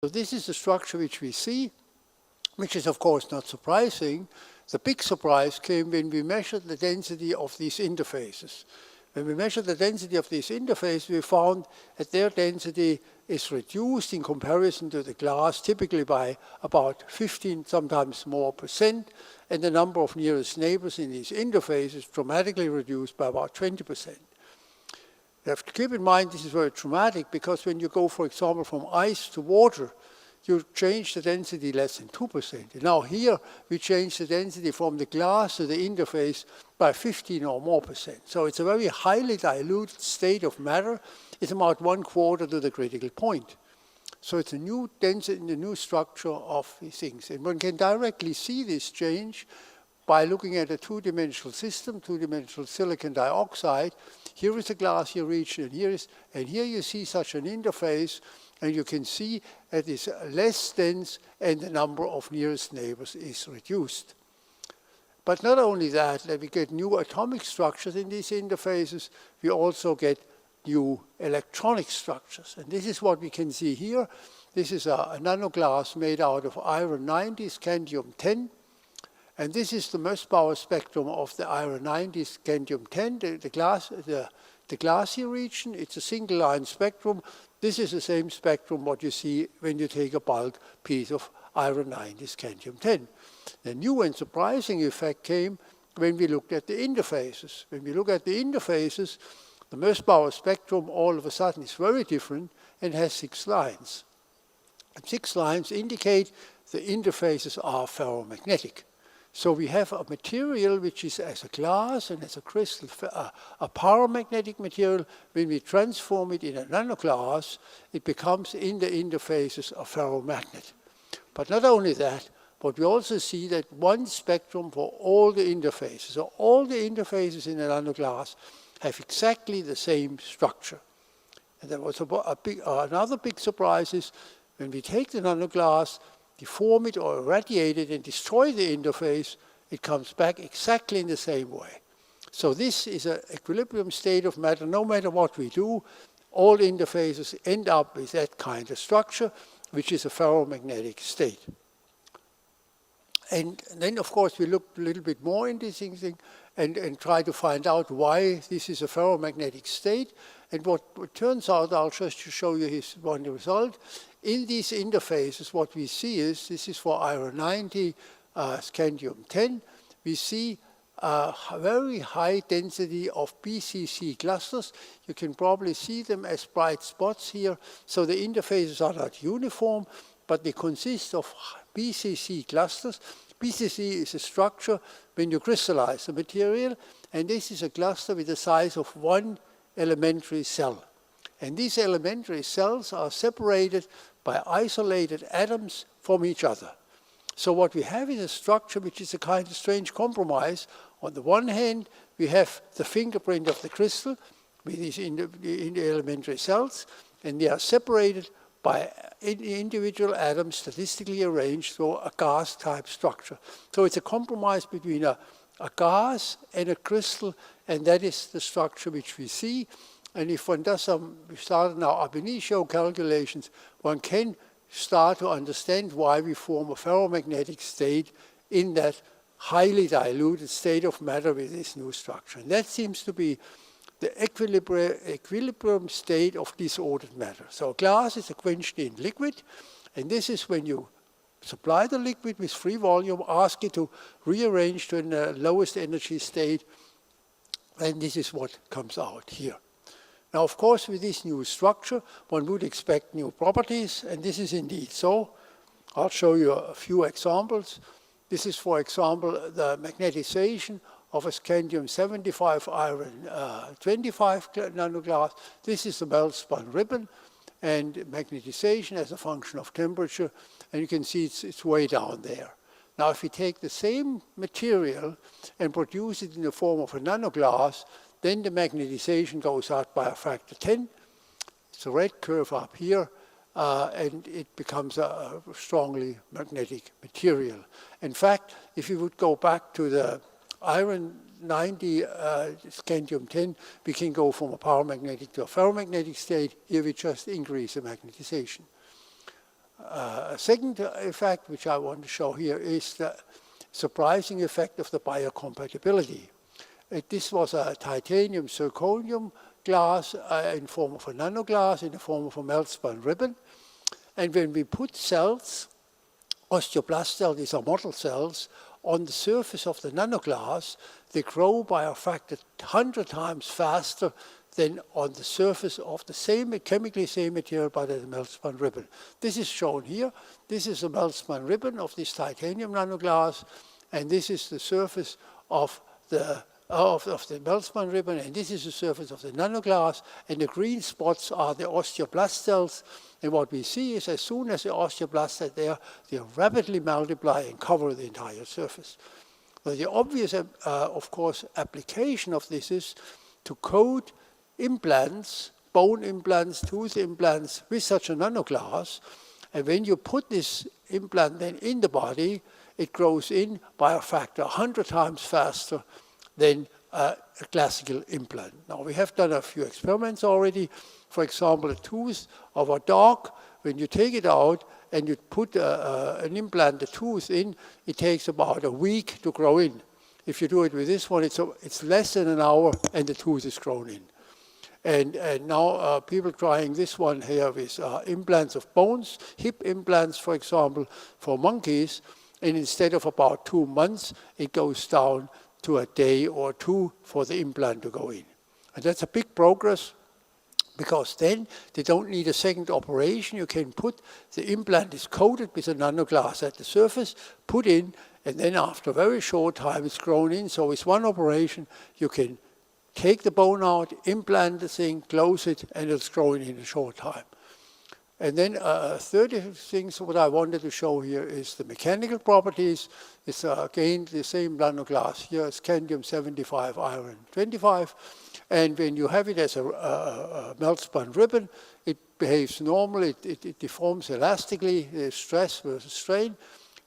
So this is the structure which we see, which is of course not surprising. The big surprise came when we measured the density of these interfaces. When we measured the density of these interfaces, we found that their density is reduced in comparison to the glass, typically by about 15, sometimes more %, and the number of nearest neighbors in these interfaces dramatically reduced by about 20%. You have to keep in mind this is very dramatic because when you go, for example, from ice to water, you change the density less than 2%. And now here, we change the density from the glass to the interface by 15 or more %. So it's a very highly diluted state of matter. It's about 1/4 to the critical point. So it's a new density, the new structure of these things. And one can directly see this change by looking at a two-dimensional system, two-dimensional silicon dioxide. Here is a glassy region, and here you see such an interface, and you can see that it's less dense and the number of nearest neighbors is reduced. But not only that we get new atomic structures in these interfaces, we also get new electronic structures. And this is what we can see here. This is a nanoglass made out of iron 90, scandium 10. And this is the Mössbauer spectrum of the iron 90, scandium 10, the glassy region. It's a single line spectrum. This is the same spectrum what you see when you take a bulk piece of iron 90, scandium 10. The new and surprising effect came when we looked at the interfaces. When we look at the interfaces, the Mössbauer spectrum all of a sudden is very different and has 6 lines. And 6 lines indicate the interfaces are ferromagnetic. So we have a material which is as a glass and as a crystal, a paramagnetic material. When we transform it in a nanoglass, it becomes in the interfaces a ferromagnet. But not only that, but we also see that one spectrum for all the interfaces. So all the interfaces in a nanoglass have exactly the same structure. And there was another big surprise is when we take the nanoglass, deform it or irradiate it and destroy the interface, it comes back exactly in the same way. So this is an equilibrium state of matter. No matter what we do, all interfaces end up with that kind of structure, which is a ferromagnetic state. And then, of course, we looked a little bit more into this thing and try to find out why this is a ferromagnetic state. And what turns out, I'll just show you one result. In these interfaces, what we see is, this is for iron 90, scandium 10, we see a very high density of BCC clusters. You can probably see them as bright spots here. So the interfaces are not uniform, but they consist of BCC clusters. BCC is a structure when you crystallize the material, and this is a cluster with the size of 1 elementary cell. And these elementary cells are separated by isolated atoms from each other. So what we have is a structure which is a kind of strange compromise. On the one hand, we have the fingerprint of the crystal with these in the elementary cells, and they are separated by individual atoms statistically arranged through a gas-type structure. So it's a compromise between a gas and a crystal, and that is the structure which we see. And if one does we started now ab initio calculations, one can start to understand why we form a ferromagnetic state in that highly diluted state of matter with this new structure. And that seems to be the equilibrium state of disordered matter. So glass is a quenched in liquid, and this is when you supply the liquid with free volume, ask it to rearrange to the lowest energy state, and this is what comes out here. Now, of course, with this new structure, one would expect new properties, and this is indeed so. I'll show you a few examples. This is, for example, the magnetization of a scandium 75 iron 25 nanoglass. This is the melt-spun ribbon, and magnetization as a function of temperature, and you can see it's way down there. Now, if we take the same material and produce it in the form of a nanoglass, then the magnetization goes out by a factor 10. It's a red curve up here, and it becomes a strongly magnetic material. In fact, if you would go back to the iron 90 scandium 10, we can go from a paramagnetic to a ferromagnetic state. Here we just increase the magnetization. A second effect, which I want to show here, is the surprising effect of the biocompatibility. This was a titanium zirconium glass in form of a nanoglass, in the form of a melt-spun ribbon. And when we put cells, osteoblast cells, these are model cells, on the surface of the nanoglass, they grow by a factor 100 times faster than on the surface of the same, chemically same material, but as a melt-spun ribbon. This is shown here. This is a melt-spun ribbon of this titanium nanoglass, and this is the surface of the melt-spun ribbon, and this is the surface of the nanoglass, and the green spots are the osteoblast cells. And what we see is as soon as the osteoblasts are there, they rapidly multiply and cover the entire surface. So the obvious, of course, application of this is to coat implants, bone implants, tooth implants with such a nanoglass. And when you put this implant then in the body, it grows in by a factor 100 times faster than a classical implant. Now, we have done a few experiments already. For example, a tooth of a dog, when you take it out and you put an implant, a tooth in, it takes about a week to grow in. If you do it with this one, it's less than an hour and the tooth is grown in. And now people trying this one here with implants of bones, hip implants, for example, for monkeys, and instead of about 2 months, it goes down to a day or two for the implant to go in. And that's a big progress, because then they don't need a second operation. You can put, the implant is coated with a nanoglass at the surface, put in, and then after a very short time it's grown in. So with one operation, you can take the bone out, implant the thing, close it, and it's growing in a short time. And then third thing, what I wanted to show here is the mechanical properties. It's again the same nanoglass here, it's scandium 75, iron 25. And when you have it as a melt-spun ribbon, it behaves normally, it deforms elastically, stress versus strain,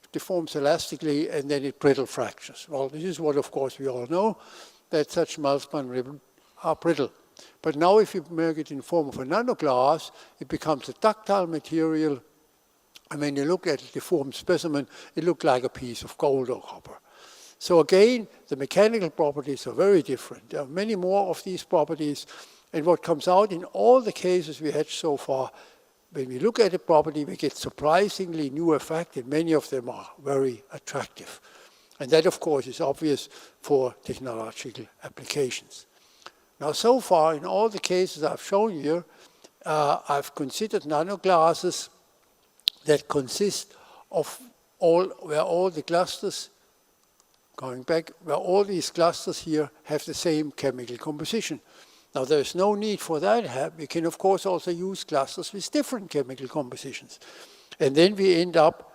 it deforms elastically, and then it brittle fractures. Well, this is what, of course, we all know, that such melt-spun ribbons are brittle. But now if you make it in form of a nanoglass, it becomes a ductile material. And when you look at a deformed specimen, it looks like a piece of gold or copper. So again, the mechanical properties are very different. There are many more of these properties. And what comes out in all the cases we had so far, when we look at a property, we get surprisingly new effect, and many of them are very attractive. And that, of course, is obvious for technological applications. Now, so far, in all the cases I've shown you, I've considered nanoglasses that consist of where all the clusters, going back, where all these clusters here have the same chemical composition. Now, there's no need for that. We can, of course, also use clusters with different chemical compositions. And then we end up